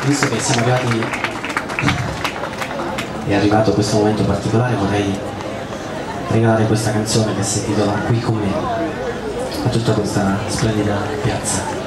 Visto che siamo arrivati, è arrivato questo momento particolare, vorrei regalare questa canzone che si intitola Qui con me a tutta questa splendida piazza.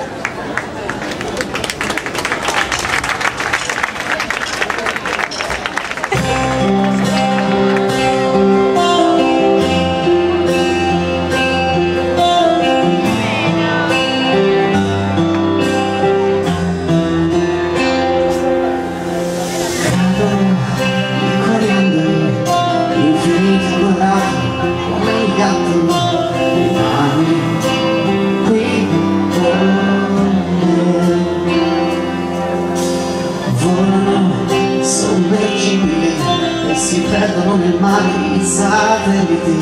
Si perdono nel mare i satelliti,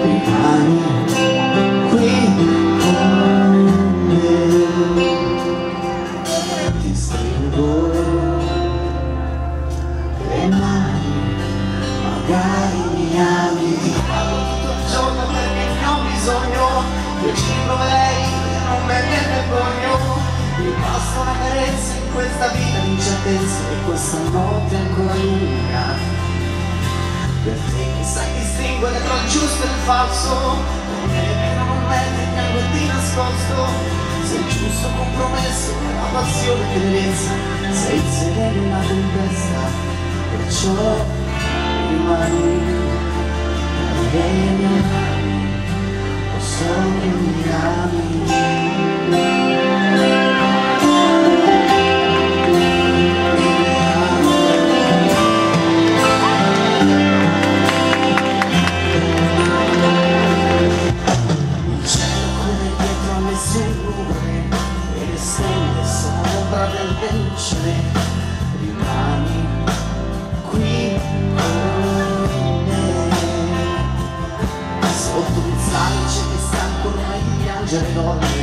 rimani qui con me. Ti stringo le mani, magari mi ami. Ti parlo tutto il giorno perché ne ho bisogno, io ci proverei e non me ne vergogno. Mi basta una carezza in questa vita di incertezza e questa notte ancora lunga. Per te che sai distinguere tra il giusto e il falso, per me che non mette piango di nascosto. Sei il giusto compromesso tra la passione e tenerezza, sei il sereno e la tempesta, perciò rimani tra i miei mani, lo so che mi ami. Rimani qui con me, sotto il salice che sta ancora di piangere donne,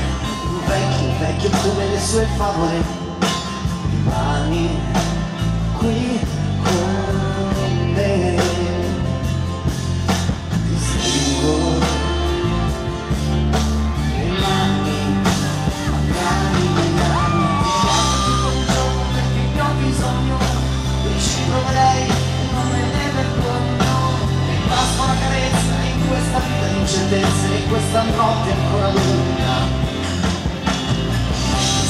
un vecchio come le sue favole. Rimani qui con me, ti stringo le mani, magari mi ami. Proverei e non me ne vergogno. Mi basta una carezza in questa vita di incertezze e questa notte ancora lunga.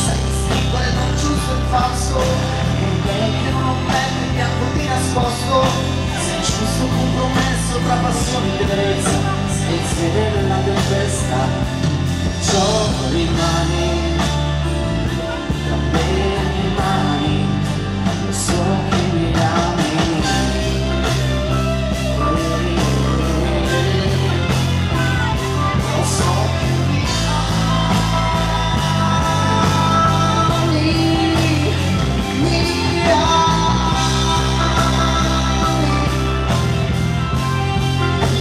Sai distinguere tra il giusto e il falso, e il bene che non ho pelle bianco di nascosto. Sei il giusto compromesso tra passione e tenerezza, sei il sereno e la tempesta, perciò rimani tra me e le mani, lo so che mi ami. Lo so che mi ami, mi ami.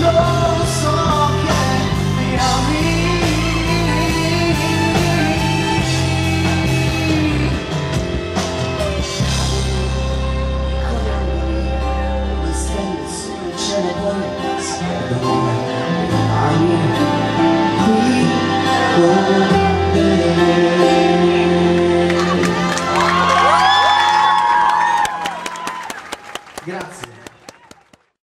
Lo so che mi ami. Rimani qui con me.